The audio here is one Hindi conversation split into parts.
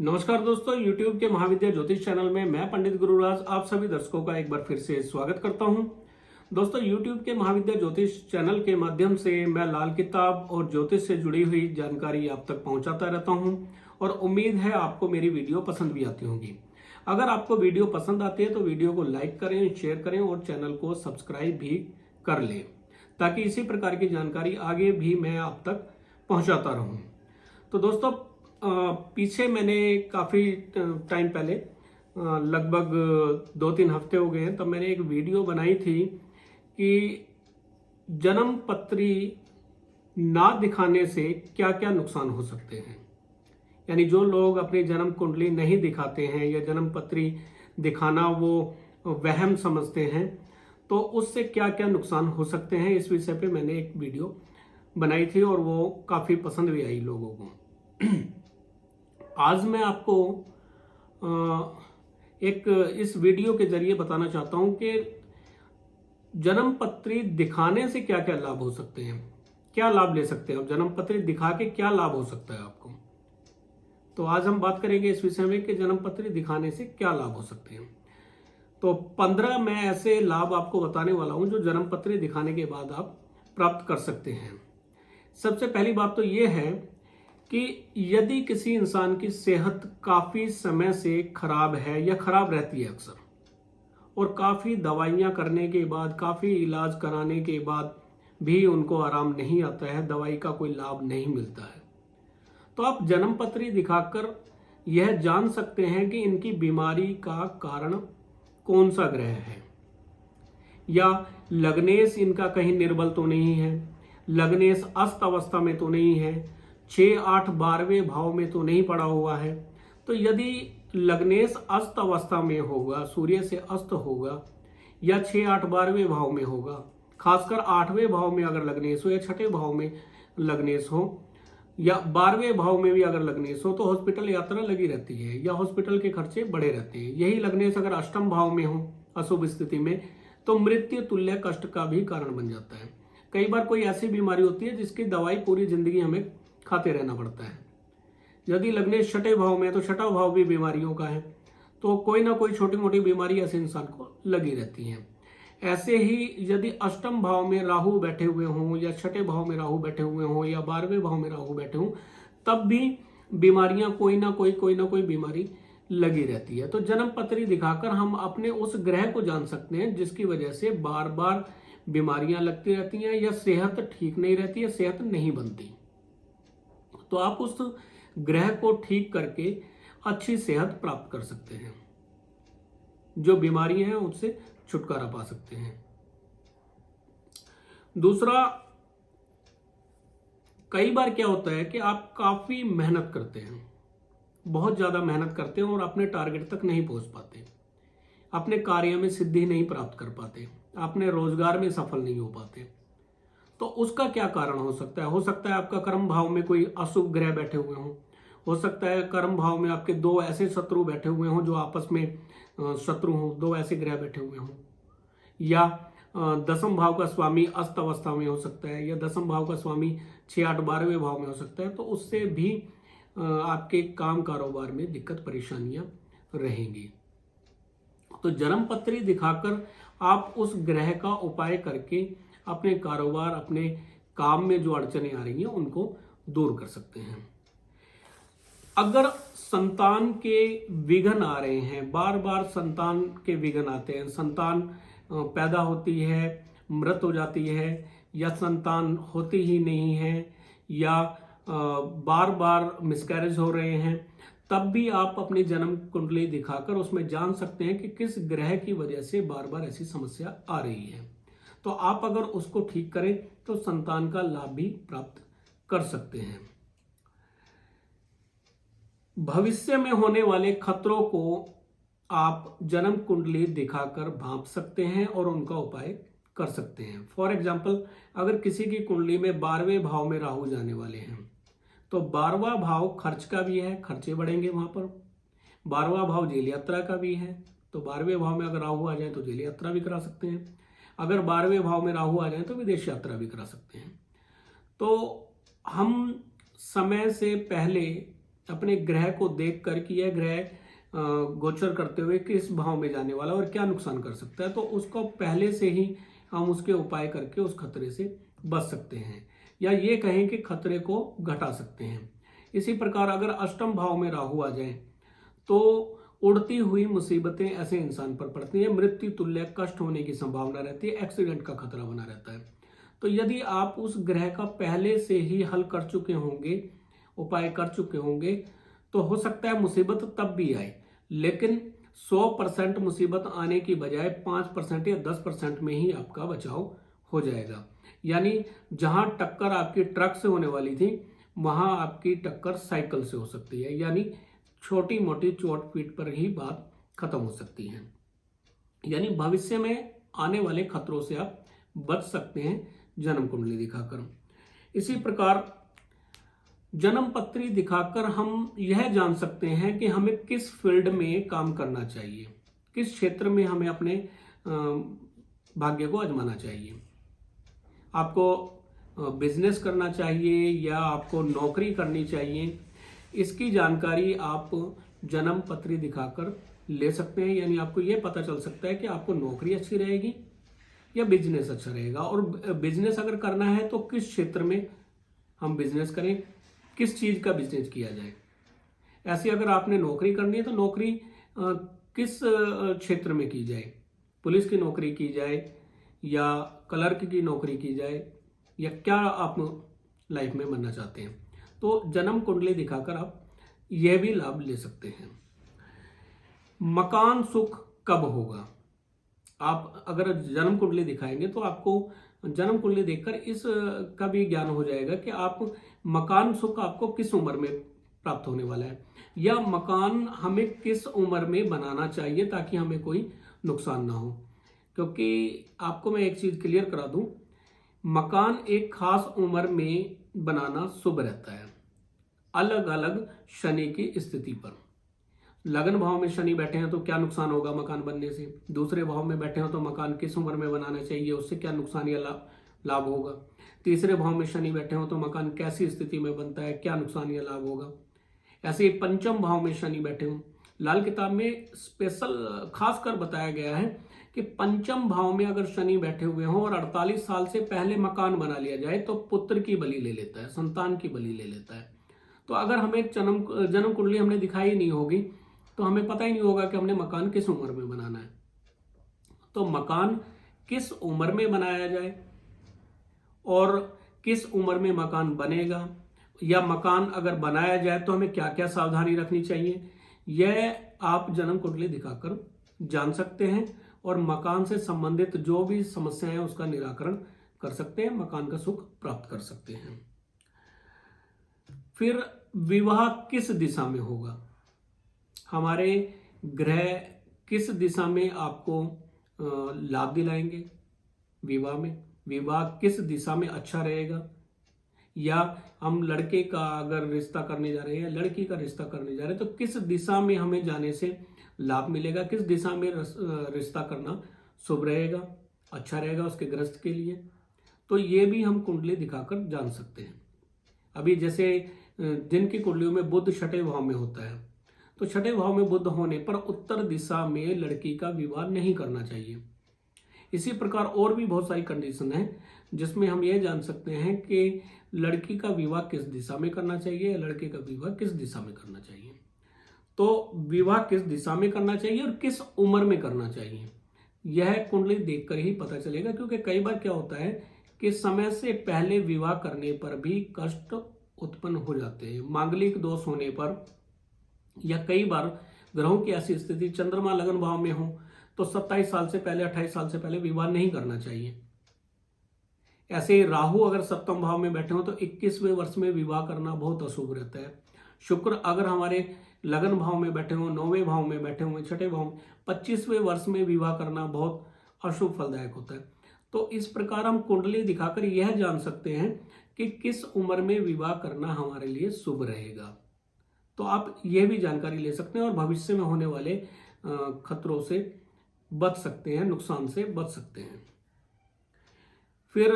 नमस्कार दोस्तों, YouTube के महाविद्या ज्योतिष चैनल में मैं पंडित गुरुराज आप सभी दर्शकों का एक बार फिर से स्वागत करता हूं। दोस्तों, YouTube के महाविद्या ज्योतिष चैनल के माध्यम से मैं लाल किताब और ज्योतिष से जुड़ी हुई जानकारी आप तक पहुंचाता रहता हूं और उम्मीद है आपको मेरी वीडियो पसंद भी आती होंगी। अगर आपको वीडियो पसंद आती है तो वीडियो को लाइक करें, शेयर करें और चैनल को सब्सक्राइब भी कर लें ताकि इसी प्रकार की जानकारी आगे भी मैं आप तक पहुंचाता रहूं। तो दोस्तों, पीछे मैंने काफ़ी टाइम पहले लगभग 2-3 हफ्ते हो गए हैं, तब मैंने एक वीडियो बनाई थी कि जन्म पत्री ना दिखाने से क्या क्या नुकसान हो सकते हैं। यानी जो लोग अपनी जन्म कुंडली नहीं दिखाते हैं या जन्म पत्री दिखाना वो वहम समझते हैं, तो उससे क्या क्या नुकसान हो सकते हैं, इस विषय पे मैंने एक वीडियो बनाई थी और वो काफ़ी पसंद भी आई लोगों को। आज मैं आपको एक इस वीडियो के जरिए बताना चाहता हूं कि जन्म पत्री दिखाने से क्या क्या लाभ हो सकते हैं, क्या लाभ ले सकते हैं आप जन्म पत्री दिखा के, क्या लाभ हो सकता है आपको। तो आज हम बात करेंगे इस विषय में कि जन्म पत्री दिखाने से क्या लाभ हो सकते हैं। तो 15 मैं ऐसे लाभ आपको बताने वाला हूं जो जन्म पत्री दिखाने के बाद आप प्राप्त कर सकते हैं। सबसे पहली बात तो यह है कि यदि किसी इंसान की सेहत काफी समय से खराब है या खराब रहती है अक्सर, और काफी दवाइयां करने के बाद, काफी इलाज कराने के बाद भी उनको आराम नहीं आता है, दवाई का कोई लाभ नहीं मिलता है, तो आप जन्म पत्री दिखाकर यह जान सकते हैं कि इनकी बीमारी का कारण कौन सा ग्रह है, या लग्नेश इनका कहीं निर्बल तो नहीं है, लग्नेश अस्त अवस्था में तो नहीं है, 6, 8, 12वें भाव में तो नहीं पड़ा हुआ है। तो यदि लग्नेश अस्त अवस्था में होगा, सूर्य से अस्त होगा, या 6, 8, 12वें भाव में होगा, खासकर 8वें भाव में अगर लग्नेश हो या 6ठे भाव में लग्नेश हो या 12वें भाव में भी अगर लग्नेश हो, तो हॉस्पिटल यात्रा लगी रहती है या हॉस्पिटल के खर्चे बढ़े रहते हैं। यही लग्नेश अगर अष्टम भाव में हो अशुभ स्थिति में, तो मृत्यु तुल्य कष्ट का भी कारण बन जाता है। कई बार कोई ऐसी बीमारी होती है जिसकी दवाई पूरी जिंदगी हमें खाते रहना पड़ता है। यदि लग्नेश 6ठे भाव में है तो 6ठा भाव भी बीमारियों का है, तो कोई ना कोई छोटी मोटी बीमारी ऐसे इंसान को लगी रहती है। ऐसे ही यदि अष्टम भाव में राहु बैठे हुए हों या 6ठे भाव में राहु बैठे हुए हों या 12वें भाव में राहु बैठे हों, तब भी बीमारियां कोई ना कोई बीमारी लगी रहती है। तो जन्म पत्री दिखाकर हम अपने उस ग्रह को जान सकते हैं जिसकी वजह से बार बार बीमारियां लगती रहती हैं या सेहत ठीक नहीं रहती है, सेहत नहीं बनती। तो आप उस ग्रह को ठीक करके अच्छी सेहत प्राप्त कर सकते हैं, जो बीमारियां हैं उससे छुटकारा पा सकते हैं। दूसरा, कई बार क्या होता है कि आप काफी मेहनत करते हैं, बहुत ज्यादा मेहनत करते हैं और अपने टारगेट तक नहीं पहुंच पाते, अपने कार्य में सिद्धि नहीं प्राप्त कर पाते, अपने रोजगार में सफल नहीं हो पाते। तो उसका क्या कारण हो सकता है? हो सकता है आपका कर्म भाव में कोई अशुभ ग्रह बैठे हुए हों, हो सकता है कर्म भाव में आपके 2 ऐसे शत्रु बैठे हुए हों जो आपस में शत्रु हों, 2 ऐसे ग्रह बैठे हुए हों, या दसम भाव का स्वामी अस्त अवस्था में हो सकता है, या दसम भाव का स्वामी 6, 8, 12वें भाव में हो सकता है। तो उससे भी आपके काम कारोबार में दिक्कत परेशानियां रहेंगी। तो जन्म पत्री दिखाकर आप उस ग्रह का उपाय करके अपने कारोबार, अपने काम में जो अड़चने आ रही हैं उनको दूर कर सकते हैं। अगर संतान के विघ्न आ रहे हैं, बार बार संतान के विघ्न आते हैं, संतान पैदा होती है, मृत हो जाती है, या संतान होती ही नहीं है, या बार बार मिसकैरेज हो रहे हैं, तब भी आप अपनी जन्म कुंडली दिखाकर उसमें जान सकते हैं कि किस ग्रह की वजह से बार बार ऐसी समस्या आ रही है। तो आप अगर उसको ठीक करें तो संतान का लाभ भी प्राप्त कर सकते हैं। भविष्य में होने वाले खतरों को आप जन्म कुंडली दिखाकर भांप सकते हैं और उनका उपाय कर सकते हैं। फॉर एग्जाम्पल, अगर किसी की कुंडली में 12वें भाव में राहु जाने वाले हैं, तो 12वां भाव खर्च का भी है, खर्चे बढ़ेंगे वहां पर। 12वां भाव जेल यात्रा का भी है, तो 12वें भाव में अगर राहु आ जाए तो जेल यात्रा भी करा सकते हैं। अगर 12वें भाव में राहु आ जाए तो विदेश यात्रा भी करा सकते हैं। तो हम समय से पहले अपने ग्रह को देख कर कि यह ग्रह गोचर करते हुए किस भाव में जाने वाला और क्या नुकसान कर सकता है, तो उसको पहले से ही हम उसके उपाय करके उस खतरे से बच सकते हैं, या ये कहें कि खतरे को घटा सकते हैं। इसी प्रकार अगर अष्टम भाव में राहु आ जाए तो उड़ती हुई मुसीबतें ऐसे इंसान पर पड़ती हैं, मृत्यु तुल्य कष्ट होने की संभावना रहती है, एक्सीडेंट का खतरा बना रहता है। तो यदि आप उस ग्रह का पहले से ही हल कर चुके होंगे, उपाय कर चुके होंगे, तो हो सकता है मुसीबत तब भी आए, लेकिन 100% मुसीबत आने की बजाय 5% या 10% में ही आपका बचाव हो जाएगा। यानी जहां टक्कर आपकी ट्रक से होने वाली थी, वहां आपकी टक्कर साइकिल से हो सकती है, यानी छोटी मोटी चोट पीट पर ही बात खत्म हो सकती है। यानी भविष्य में आने वाले खतरों से आप बच सकते हैं जन्म कुंडली दिखाकर। इसी प्रकार जन्म पत्री दिखाकर हम यह जान सकते हैं कि हमें किस फील्ड में काम करना चाहिए, किस क्षेत्र में हमें अपने भाग्य को आजमाना चाहिए। आपको बिजनेस करना चाहिए या आपको नौकरी करनी चाहिए, इसकी जानकारी आप जन्म पत्री दिखाकर ले सकते हैं। यानी आपको यह पता चल सकता है कि आपको नौकरी अच्छी रहेगी या बिजनेस अच्छा रहेगा, और बिजनेस अगर करना है तो किस क्षेत्र में हम बिजनेस करें, किस चीज का बिजनेस किया जाए। ऐसे अगर आपने नौकरी करनी है तो नौकरी किस क्षेत्र में की जाए, पुलिस की नौकरी की जाए या क्लर्क की नौकरी की जाए, या क्या आप लाइफ में बनना चाहते हैं। तो जन्म कुंडली दिखाकर आप यह भी लाभ ले सकते हैं। मकान सुख कब होगा, आप अगर जन्म कुंडली दिखाएंगे तो आपको जन्म कुंडली देखकर इस का भी ज्ञान हो जाएगा कि आप मकान सुख आपको किस उम्र में प्राप्त होने वाला है, या मकान हमें किस उम्र में बनाना चाहिए ताकि हमें कोई नुकसान ना हो। क्योंकि आपको मैं एक चीज क्लियर करा दूं, मकान एक खास उम्र में बनाना शुभ रहता है, अलग अलग शनि की स्थिति पर। लगन भाव में शनि बैठे हैं तो क्या नुकसान होगा मकान बनने से, दूसरे भाव में बैठे हो तो मकान किस उम्र में बनाना चाहिए, उससे क्या नुकसान या लाभ होगा, तीसरे भाव में शनि बैठे हो तो मकान कैसी स्थिति में बनता है, क्या नुकसान या लाभ होगा। ऐसे ही पंचम भाव में शनि बैठे हो, लाल किताब में स्पेशल खासकर बताया गया है कि पंचम भाव में अगर शनि बैठे हुए हों और 48 साल से पहले मकान बना लिया जाए तो पुत्र की बलि ले लेता है, संतान की बलि ले लेता है। तो अगर हमें जन्म कुंडली हमने दिखाई नहीं होगी तो हमें पता ही नहीं होगा कि हमने मकान किस उम्र में बनाना है। तो मकान किस उम्र में बनाया जाए और किस उम्र में मकान बनेगा, या मकान अगर बनाया जाए तो हमें क्या क्या सावधानी रखनी चाहिए, यह आप जन्म कुंडली दिखाकर जान सकते हैं और मकान से संबंधित जो भी समस्याएं हैं उसका निराकरण कर सकते हैं, मकान का सुख प्राप्त कर सकते हैं। फिर विवाह किस दिशा में होगा, हमारे ग्रह किस दिशा में आपको लाभ दिलाएंगे विवाह में, विवाह किस दिशा में अच्छा रहेगा, या हम लड़के का अगर रिश्ता करने जा रहे हैं या लड़की का रिश्ता करने जा रहे हैं तो किस दिशा में हमें जाने से लाभ मिलेगा, किस दिशा में रिश्ता करना शुभ रहेगा, अच्छा रहेगा उसके ग्रस्त के लिए। तो ये भी हम कुंडली दिखाकर जान सकते हैं। अभी जैसे दिन की कुंडलियों में बुध छठे भाव में होता है, तो छठे भाव में बुध होने पर उत्तर दिशा में लड़की का विवाह नहीं करना चाहिए। इसी प्रकार और भी बहुत सारी कंडीशन है जिसमें हम यह जान सकते हैं कि लड़की का विवाह किस दिशा में करना चाहिए या लड़के का विवाह किस दिशा में करना चाहिए। तो विवाह किस दिशा में करना चाहिए और किस उम्र में करना चाहिए, यह कुंडली देखकर ही पता चलेगा। क्योंकि कई बार क्या होता है कि समय से पहले विवाह करने पर भी कष्ट उत्पन्न हो जाते हैं, मांगलिक दोष होने पर, या कई बार ग्रहों की ऐसी स्थिति चंद्रमा लगन भाव में हो तो 27 साल से पहले 28 साल से पहले विवाह नहीं करना चाहिए। ऐसे ही राहु अगर सप्तम भाव में बैठे हो तो 21वें वर्ष में विवाह करना बहुत अशुभ रहता है। शुक्र अगर हमारे लगन भाव में बैठे हो, 9वें भाव में बैठे हुए, छठे भाव में, 25वें वर्ष में विवाह करना बहुत अशुभ फलदायक होता है। तो इस प्रकार हम कुंडली दिखाकर यह जान सकते हैं कि किस उम्र में विवाह करना हमारे लिए शुभ रहेगा। तो आप यह भी जानकारी ले सकते हैं और भविष्य में होने वाले खतरों से बच सकते हैं, नुकसान से बच सकते हैं। फिर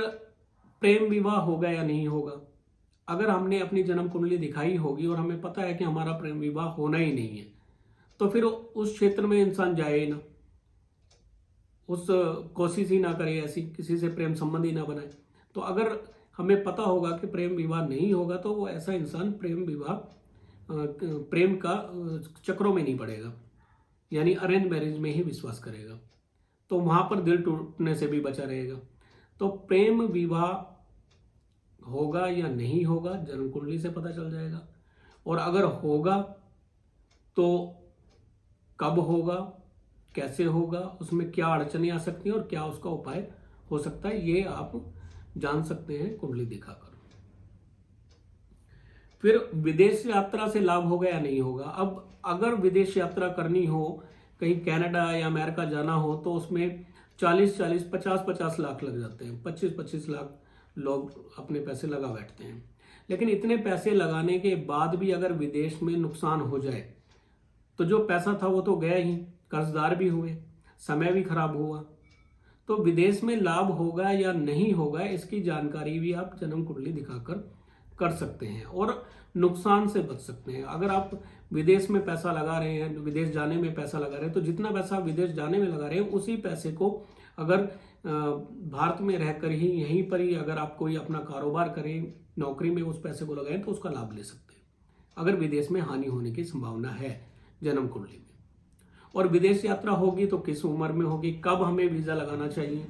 प्रेम विवाह होगा या नहीं होगा, अगर हमने अपनी जन्म कुंडली दिखाई होगी और हमें पता है कि हमारा प्रेम विवाह होना ही नहीं है, तो फिर उस क्षेत्र में इंसान जाए ही ना, उस कोशिश ही ना करे, ऐसी किसी से प्रेम संबंध ही ना बनाए। तो अगर हमें पता होगा कि प्रेम विवाह नहीं होगा तो वो ऐसा इंसान प्रेम का चक्रों में नहीं पड़ेगा, यानी अरेंज मैरिज में ही विश्वास करेगा, तो वहां पर दिल टूटने से भी बचा रहेगा। तो प्रेम विवाह होगा या नहीं होगा जन्म कुंडली से पता चल जाएगा, और अगर होगा तो कब होगा, कैसे होगा, उसमें क्या अड़चनें आ सकती हैं और क्या उसका उपाय हो सकता है, ये आप जान सकते हैं कुंडली दिखाकर। फिर विदेश यात्रा से लाभ होगा या नहीं होगा। अब अगर विदेश यात्रा करनी हो, कहीं कनाडा या अमेरिका जाना हो, तो उसमें 40-40, 50-50 लाख लग जाते हैं, 25-25 लाख लोग अपने पैसे लगा बैठते हैं। लेकिन इतने पैसे लगाने के बाद भी अगर विदेश में नुकसान हो जाए तो जो पैसा था वो तो गया ही, कर्जदार भी हुए, समय भी खराब हुआ। तो विदेश में लाभ होगा या नहीं होगा इसकी जानकारी भी आप जन्म कुंडली दिखाकर कर सकते हैं और नुकसान से बच सकते हैं। अगर आप विदेश में पैसा लगा रहे हैं, विदेश जाने में पैसा लगा रहे हैं, तो जितना पैसा विदेश जाने में लगा रहे हैं उसी पैसे को अगर भारत में रहकर ही यहीं पर ही अगर आप कोई अपना कारोबार करें, नौकरी में उस पैसे को लगाएं तो उसका लाभ ले सकते हैं, अगर विदेश में हानि होने की संभावना है जन्म कुंडली में। और विदेश यात्रा होगी तो किस उम्र में होगी, कब हमें वीजा लगाना चाहिए,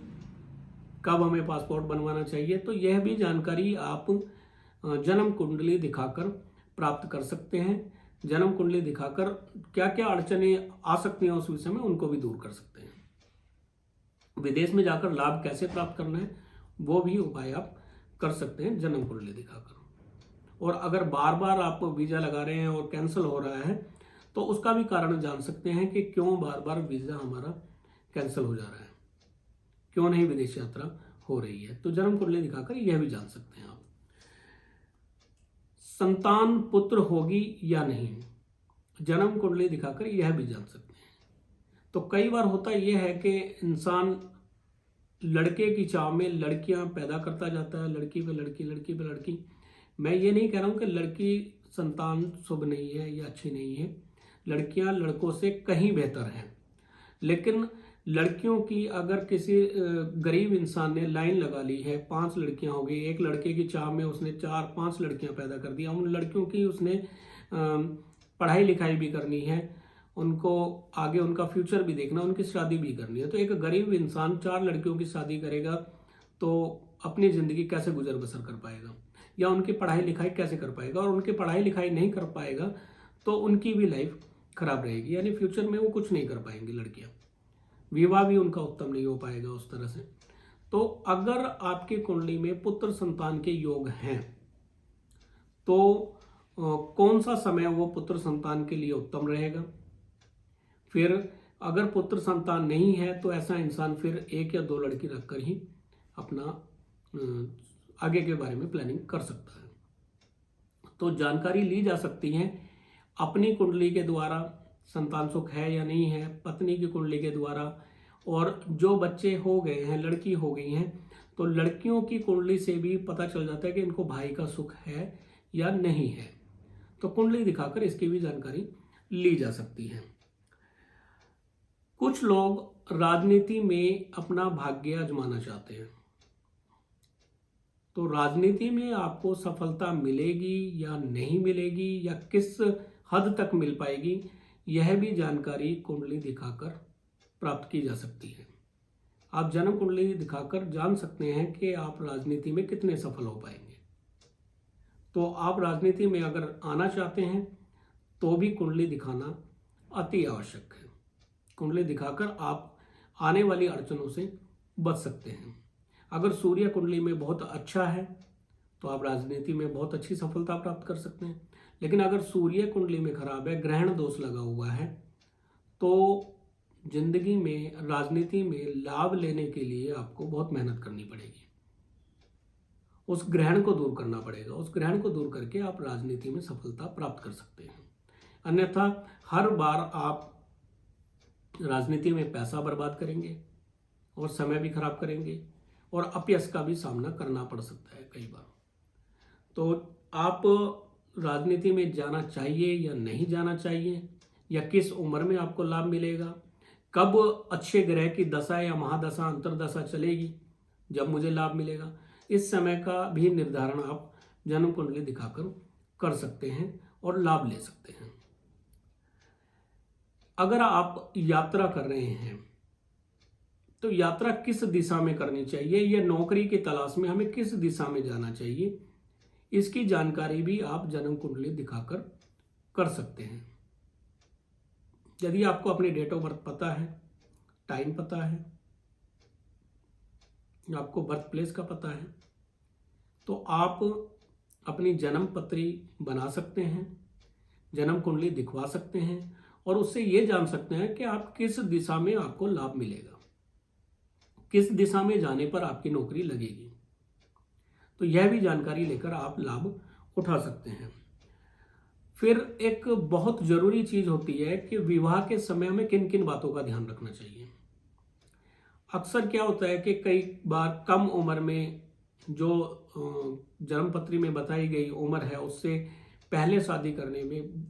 कब हमें पासपोर्ट बनवाना चाहिए, तो यह भी जानकारी आप जन्म कुंडली दिखाकर प्राप्त कर सकते हैं। जन्म कुंडली दिखाकर क्या क्या अड़चनें आ सकती हैं उस विषय में उनको भी दूर कर सकते हैं। विदेश में जाकर लाभ कैसे प्राप्त करना है वो भी उपाय आप कर सकते हैं जन्म कुंडली दिखाकर। और अगर बार बार आप वीजा लगा रहे हैं और कैंसिल हो रहा है तो उसका भी कारण जान सकते हैं कि क्यों बार बार वीजा हमारा कैंसिल हो जा रहा है, क्यों नहीं विदेश यात्रा हो रही है, तो जन्म कुंडली दिखाकर यह भी जान सकते हैं आप। संतान पुत्र होगी या नहीं, जन्म कुंडली दिखाकर यह भी जान सकते हैं। तो कई बार होता यह है कि इंसान लड़के की चाह में लड़कियां पैदा करता जाता है, लड़की पे लड़की, लड़की पे लड़की। मैं ये नहीं कह रहा हूं कि लड़की संतान शुभ नहीं है या अच्छी नहीं है, लड़कियां लड़कों से कहीं बेहतर हैं, लेकिन लड़कियों की अगर किसी गरीब इंसान ने लाइन लगा ली है, 5 लड़कियां हो गई, एक लड़के की चाह में उसने 4-5 लड़कियां पैदा कर दी, उन लड़कियों की उसने पढ़ाई लिखाई भी करनी है, उनको आगे उनका फ्यूचर भी देखना, उनकी शादी भी करनी है। तो एक गरीब इंसान 4 लड़कियों की शादी करेगा तो अपनी जिंदगी कैसे गुजर बसर कर पाएगा, या उनकी पढ़ाई लिखाई कैसे कर पाएगा, और उनकी पढ़ाई लिखाई नहीं कर पाएगा तो उनकी भी लाइफ खराब रहेगी, यानी फ्यूचर में वो कुछ नहीं कर पाएंगी लड़कियां, विवाह भी उनका उत्तम नहीं हो पाएगा उस तरह से। तो अगर आपकी कुंडली में पुत्र संतान के योग हैं तो कौन सा समय वो पुत्र संतान के लिए उत्तम रहेगा। फिर अगर पुत्र संतान नहीं है तो ऐसा इंसान फिर 1 या 2 लड़की रखकर ही अपना आगे के बारे में प्लानिंग कर सकता है। तो जानकारी ली जा सकती है अपनी कुंडली के द्वारा, संतान सुख है या नहीं है, पत्नी की कुंडली के द्वारा, और जो बच्चे हो गए हैं, लड़की हो गई हैं, तो लड़कियों की कुंडली से भी पता चल जाता है कि इनको भाई का सुख है या नहीं है। तो कुंडली दिखाकर इसकी भी जानकारी ली जा सकती है। कुछ लोग राजनीति में अपना भाग्य आजमाना चाहते हैं, तो राजनीति में आपको सफलता मिलेगी या नहीं मिलेगी या किस हद तक मिल पाएगी, यह भी जानकारी कुंडली दिखाकर प्राप्त की जा सकती है। आप जन्म कुंडली दिखाकर जान सकते हैं कि आप राजनीति में कितने सफल हो पाएंगे। तो आप राजनीति में अगर आना चाहते हैं तो भी कुंडली दिखाना अति आवश्यक है। कुंडली दिखाकर आप आने वाली अड़चनों से बच सकते हैं। अगर सूर्य कुंडली में बहुत अच्छा है तो आप राजनीति में बहुत अच्छी सफलता प्राप्त कर सकते हैं, लेकिन अगर सूर्य कुंडली में खराब है, ग्रहण दोष लगा हुआ है, तो जिंदगी में, राजनीति में लाभ लेने के लिए आपको बहुत मेहनत करनी पड़ेगी, उस ग्रहण को दूर करना पड़ेगा। उस ग्रहण को दूर करके आप राजनीति में सफलता प्राप्त कर सकते हैं। अन्यथा हर बार आप राजनीति में पैसा बर्बाद करेंगे और समय भी खराब करेंगे और अपयश का भी सामना करना पड़ सकता है कई बार। तो आप राजनीति में जाना चाहिए या नहीं जाना चाहिए, या किस उम्र में आपको लाभ मिलेगा, कब अच्छे ग्रह की दशा या महादशा अंतरदशा चलेगी जब मुझे लाभ मिलेगा, इस समय का भी निर्धारण आप जन्म कुंडली दिखाकर कर सकते हैं और लाभ ले सकते हैं। अगर आप यात्रा कर रहे हैं तो यात्रा किस दिशा में करनी चाहिए, या नौकरी की तलाश में हमें किस दिशा में जाना चाहिए, इसकी जानकारी भी आप जन्म कुंडली दिखाकर कर सकते हैं। यदि आपको अपनी डेट ऑफ बर्थ पता है, टाइम पता है, आपको बर्थ प्लेस का पता है, तो आप अपनी जन्म पत्री बना सकते हैं, जन्म कुंडली दिखवा सकते हैं और उससे ये जान सकते हैं कि आप किस दिशा में आपको लाभ मिलेगा, किस दिशा में जाने पर आपकी नौकरी लगेगी। तो यह भी जानकारी लेकर आप लाभ उठा सकते हैं। फिर एक बहुत जरूरी चीज होती है कि विवाह के समय में किन किन बातों का ध्यान रखना चाहिए। अक्सर क्या होता है कि कई बार कम उम्र में जो जन्म पत्री में बताई गई उम्र है उससे पहले शादी करने में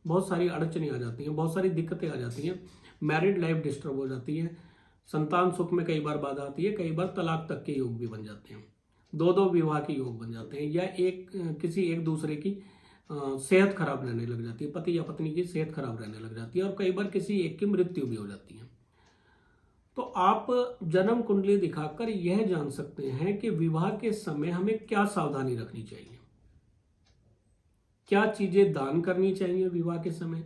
बहुत सारी अड़चनें आ जाती हैं, बहुत सारी दिक्कतें आ जाती हैं, मैरिड लाइफ डिस्टर्ब हो जाती है, संतान सुख में कई बार बाधा आती है, कई बार तलाक तक के योग भी बन जाते हैं, दो विवाह के योग बन जाते हैं, या किसी एक दूसरे की सेहत खराब रहने लग जाती है, पति या पत्नी की सेहत खराब रहने लग जाती है, और कई बार किसी एक की मृत्यु भी हो जाती है। तो आप जन्म कुंडली दिखाकर यह जान सकते हैं कि विवाह के समय हमें क्या सावधानी रखनी चाहिए, क्या चीजें दान करनी चाहिए विवाह के समय,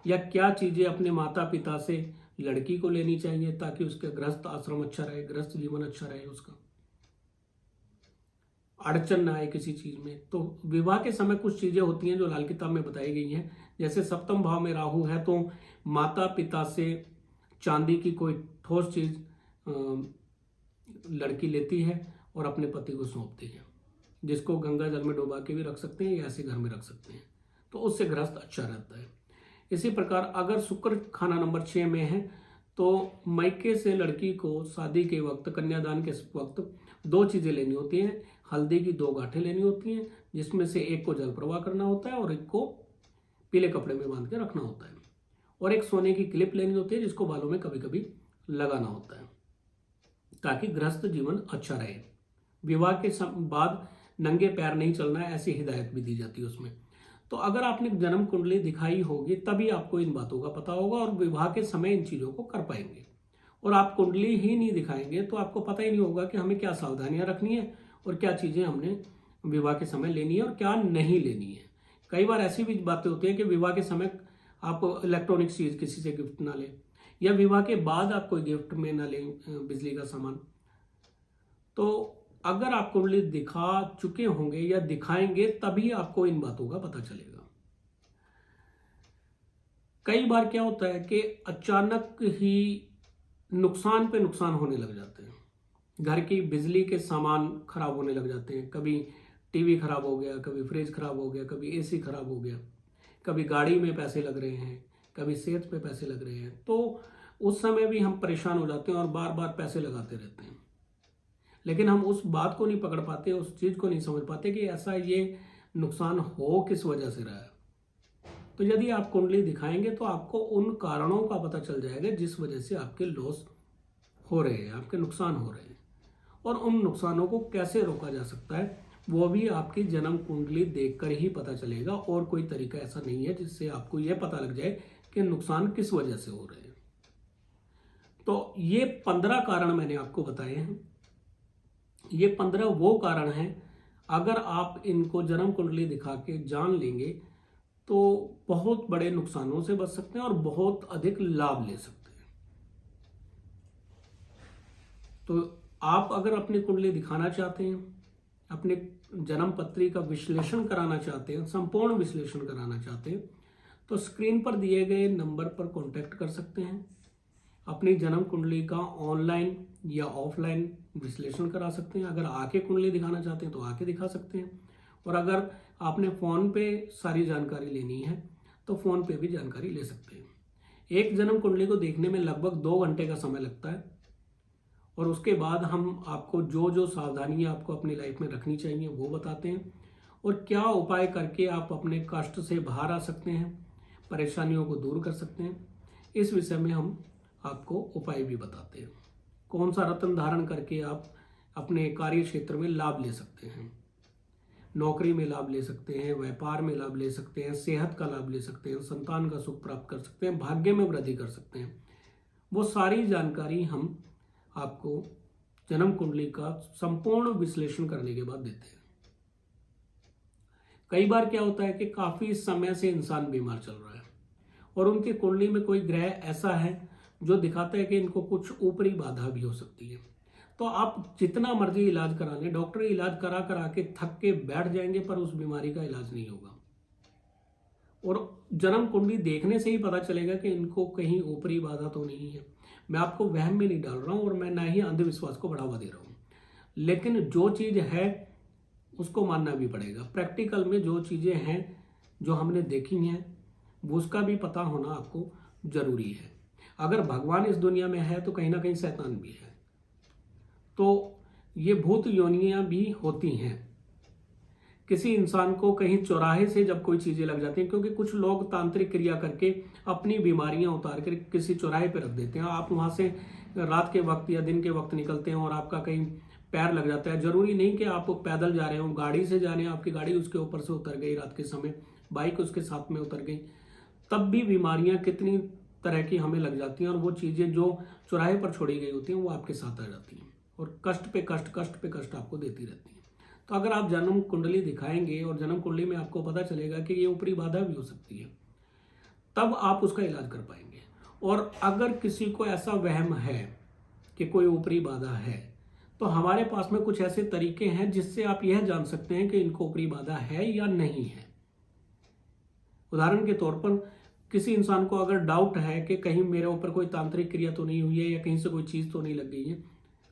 या क्या चीजें अपने माता पिता से लड़की को लेनी चाहिए ताकि उसका गृहस्थ आश्रम अच्छा रहे, गृहस्थ जीवन अच्छा रहे, उसका अड़चन ना आए किसी चीज में। तो विवाह के समय कुछ चीजें होती हैं जो लाल किताब में बताई गई हैं। जैसे सप्तम भाव में राहु है तो माता पिता से चांदी की कोई ठोस चीज लड़की लेती है और अपने पति को सौंपती है, जिसको गंगा जल में डुबा के भी रख सकते हैं या ऐसे घर में रख सकते हैं, तो उससे गृहस्थ अच्छा रहता है। इसी प्रकार अगर शुक्र खाना नंबर 6 में है तो मायके से लड़की को शादी के वक्त, कन्यादान के वक्त 2 चीजें लेनी होती हैं। हल्दी की 2 गांठें लेनी होती हैं, जिसमें से एक को जल प्रवाह करना होता है और एक को पीले कपड़े में बांध के रखना होता है, और एक सोने की क्लिप लेनी होती है जिसको बालों में कभी कभी लगाना होता है ताकि गृहस्थ जीवन अच्छा रहे। विवाह के बाद नंगे पैर नहीं चलना है, ऐसी हिदायत भी दी जाती है उसमें। तो अगर आपने जन्म कुंडली दिखाई होगी तभी आपको इन बातों का पता होगा और विवाह के समय इन चीजों को कर पाएंगे। और आप कुंडली ही नहीं दिखाएंगे तो आपको पता ही नहीं होगा कि हमें क्या सावधानियां रखनी है और क्या चीजें हमने विवाह के समय लेनी है और क्या नहीं लेनी है। कई बार ऐसी भी बातें होती है कि विवाह के समय आप इलेक्ट्रॉनिक चीज किसी से गिफ्ट ना लें, या विवाह के बाद आप कोई गिफ्ट में ना लें बिजली का सामान। तो अगर आप कुंडली दिखा चुके होंगे या दिखाएंगे तभी आपको इन बातों का पता चलेगा। कई बार क्या होता है कि अचानक ही नुकसान पे नुकसान होने लग जाते हैं, घर की बिजली के सामान खराब होने लग जाते हैं, कभी टीवी खराब हो गया, कभी फ्रिज खराब हो गया, कभी एसी खराब हो गया, कभी गाड़ी में पैसे लग रहे हैं, कभी सेहत पे पैसे लग रहे हैं। तो उस समय भी हम परेशान हो जाते हैं और बार बार पैसे लगाते रहते हैं, लेकिन हम उस बात को नहीं पकड़ पाते, उस चीज को नहीं समझ पाते कि ऐसा ये नुकसान हो किस वजह से रहा है। तो यदि आप कुंडली दिखाएंगे तो आपको उन कारणों का पता चल जाएगा जिस वजह से आपके लॉस हो रहे हैं, आपके नुकसान हो रहे हैं, और उन नुकसानों को कैसे रोका जा सकता है वो भी आपकी जन्म कुंडली देखकर ही पता चलेगा। और कोई तरीका ऐसा नहीं है जिससे आपको यह पता लग जाए कि नुकसान किस वजह से हो रहे हैं। तो ये 15 कारण मैंने आपको बताए हैं। ये 15 वो कारण हैं, अगर आप इनको जन्म कुंडली दिखा के जान लेंगे तो बहुत बड़े नुकसानों से बच सकते हैं और बहुत अधिक लाभ ले सकते हैं। तो आप अगर अपनी कुंडली दिखाना चाहते हैं, अपने जन्म पत्री का विश्लेषण कराना चाहते हैं, संपूर्ण विश्लेषण कराना चाहते हैं, तो स्क्रीन पर दिए गए नंबर पर कांटेक्ट कर सकते हैं। अपनी जन्म कुंडली का ऑनलाइन या ऑफलाइन विश्लेषण करा सकते हैं। अगर आके कुंडली दिखाना चाहते हैं तो आके दिखा सकते हैं, और अगर आपने फोन पे सारी जानकारी लेनी है तो फोन पे भी जानकारी ले सकते हैं। एक जन्म कुंडली को देखने में लगभग 2 घंटे का समय लगता है, और उसके बाद हम आपको जो जो सावधानियां आपको अपनी लाइफ में रखनी चाहिए वो बताते हैं, और क्या उपाय करके आप अपने कष्ट से बाहर आ सकते हैं, परेशानियों को दूर कर सकते हैं, इस विषय में हम आपको उपाय भी बताते हैं। कौन सा रत्न धारण करके आप अपने कार्य क्षेत्र में लाभ ले सकते हैं, नौकरी में लाभ ले सकते हैं, व्यापार में लाभ ले सकते हैं, सेहत का लाभ ले सकते हैं, संतान का सुख प्राप्त कर सकते हैं, भाग्य में वृद्धि कर सकते हैं, वो सारी जानकारी हम आपको जन्म कुंडली का संपूर्ण विश्लेषण करने के बाद देते हैं। कई बार क्या होता है कि काफी समय से इंसान बीमार चल रहा है और उनकी कुंडली में कोई ग्रह ऐसा है जो दिखाता है कि इनको कुछ ऊपरी बाधा भी हो सकती है। तो आप जितना मर्जी इलाज करा लें, डॉक्टर इलाज करा करा के थक के बैठ जाएंगे, पर उस बीमारी का इलाज नहीं होगा। और जन्म कुंडली देखने से ही पता चलेगा कि इनको कहीं ऊपरी बाधा तो नहीं है। मैं आपको वहम में नहीं डाल रहा हूं और मैं ना ही अंधविश्वास को बढ़ावा दे रहा हूं, लेकिन जो चीज है उसको मानना भी पड़ेगा। प्रैक्टिकल में जो चीजें हैं जो हमने देखी हैं उसका भी पता होना आपको जरूरी है। अगर भगवान इस दुनिया में है तो कहीं ना कहीं शैतान भी है। तो ये भूत योनियां भी होती हैं। किसी इंसान को कहीं चौराहे से जब कोई चीजें लग जाती हैं, क्योंकि कुछ लोग तांत्रिक क्रिया करके अपनी बीमारियां उतार कर किसी चौराहे पे रख देते हैं, आप वहां से रात के वक्त या दिन के वक्त निकलते हैं और आपका कहीं पैर लग जाता है। जरूरी नहीं कि आप पैदल जा रहे हो, गाड़ी से जा रहे हैं, आपकी गाड़ी उसके ऊपर से उतर गई रात के समय, बाइक उसके साथ में उतर गई, तब भी बीमारियां कितनी तरह की हमें लग जाती हैं और वो चीजें जो चौराहे पर छोड़ी गई होती हैं वो आपके साथ आ जाती हैं और कष्ट पे कष्ट, कष्ट पे कष्ट आपको देती रहती हैं। तो अगर आप जन्म कुंडली दिखाएंगे और जन्म कुंडली में आपको पता चलेगा कि ये ऊपरी बाधा भी हो सकती है, तब आप उसका इलाज कर पाएंगे। और अगर किसी को ऐसा वहम है कि कोई ऊपरी बाधा है, तो हमारे पास में कुछ ऐसे तरीके हैं जिससे आप यह जान सकते हैं कि इनको ऊपरी बाधा है या नहीं है। उदाहरण के तौर पर किसी इंसान को अगर डाउट है कि कहीं मेरे ऊपर कोई तांत्रिक क्रिया तो नहीं हुई है या कहीं से कोई चीज तो नहीं लग गई है,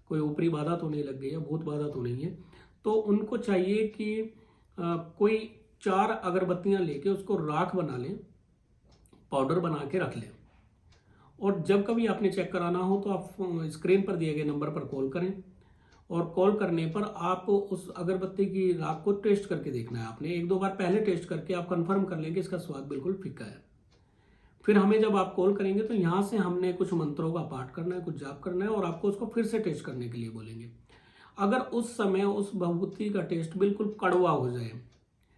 कोई ऊपरी बाधा तो नहीं लग गई है, भूत बाधा तो नहीं है, तो उनको चाहिए कि कोई 4 अगरबत्तियां लेके उसको राख बना लें, पाउडर बना के रख लें, और जब कभी आपने चेक कराना हो तो आप स्क्रीन पर दिए गए नंबर पर कॉल करें और कॉल करने पर आप उस अगरबत्ती की राख को टेस्ट करके देखना है। आपने 1-2 बार पहले टेस्ट करके आप कंफर्म कर लेंगे इसका स्वाद बिल्कुल फीका है। फिर हमें जब आप कॉल करेंगे तो यहां से हमने कुछ मंत्रों का पाठ करना है, कुछ जाप करना है और आपको उसको फिर से टेस्ट करने के लिए बोलेंगे। अगर उस समय उस भभूति का टेस्ट बिल्कुल कड़वा हो जाए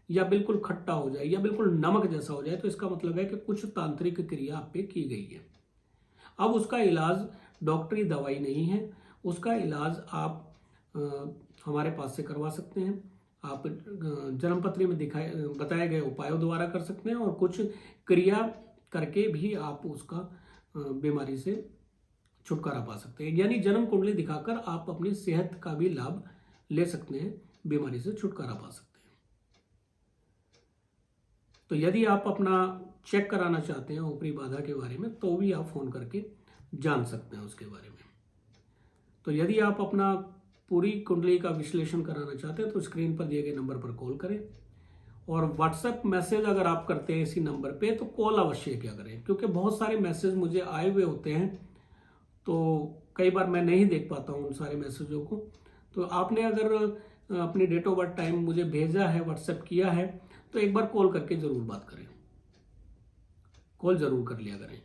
या बिल्कुल खट्टा हो जाए या बिल्कुल नमक जैसा हो जाए, तो इसका मतलब है कि कुछ तांत्रिक क्रिया आप पे की गई है। अब उसका इलाज डॉक्टरी दवाई नहीं है, उसका इलाज आप हमारे पास से करवा सकते हैं। आप जन्मपत्री में दिखाए बताए गए उपायों द्वारा कर सकते हैं और कुछ क्रिया करके भी आप उसका बीमारी से छुटकारा पा सकते हैं। यानी जन्म कुंडली दिखाकर आप अपनी सेहत का भी लाभ ले सकते हैं, बीमारी से छुटकारा पा सकते हैं। तो यदि आप अपना चेक कराना चाहते हैं ऊपरी बाधा के बारे में, तो भी आप फोन करके जान सकते हैं उसके बारे में। तो यदि आप अपना पूरी कुंडली का विश्लेषण कराना चाहते हैं तो स्क्रीन पर दिए गए नंबर पर कॉल करें, और व्हाट्सएप मैसेज अगर आप करते हैं इसी नंबर पे तो कॉल अवश्य क्या करें, क्योंकि बहुत सारे मैसेज मुझे आए हुए होते हैं तो कई बार मैं नहीं देख पाता हूं उन सारे मैसेजों को। तो आपने अगर अपनी डेट ऑफ बर्थ टाइम मुझे भेजा है, व्हाट्सएप किया है, तो एक बार कॉल करके जरूर बात करें, कॉल जरूर कर लिया करें।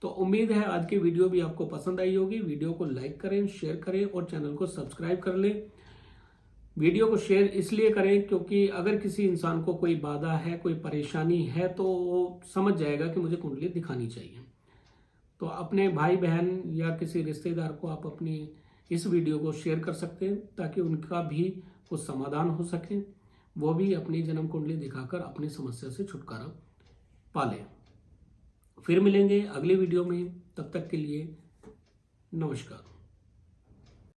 तो उम्मीद है आज की वीडियो भी आपको पसंद आई होगी। वीडियो को लाइक करें, शेयर करें और चैनल को सब्सक्राइब कर लें। वीडियो को शेयर इसलिए करें क्योंकि अगर किसी इंसान को कोई बाधा है, कोई परेशानी है, तो वो समझ जाएगा कि मुझे कुंडली दिखानी चाहिए। तो अपने भाई बहन या किसी रिश्तेदार को आप अपनी इस वीडियो को शेयर कर सकते हैं ताकि उनका भी कुछ समाधान हो सके, वो भी अपनी जन्म कुंडली दिखाकर अपनी समस्या से छुटकारा पा लें। फिर मिलेंगे अगली वीडियो में, तब तक के लिए नमस्कार।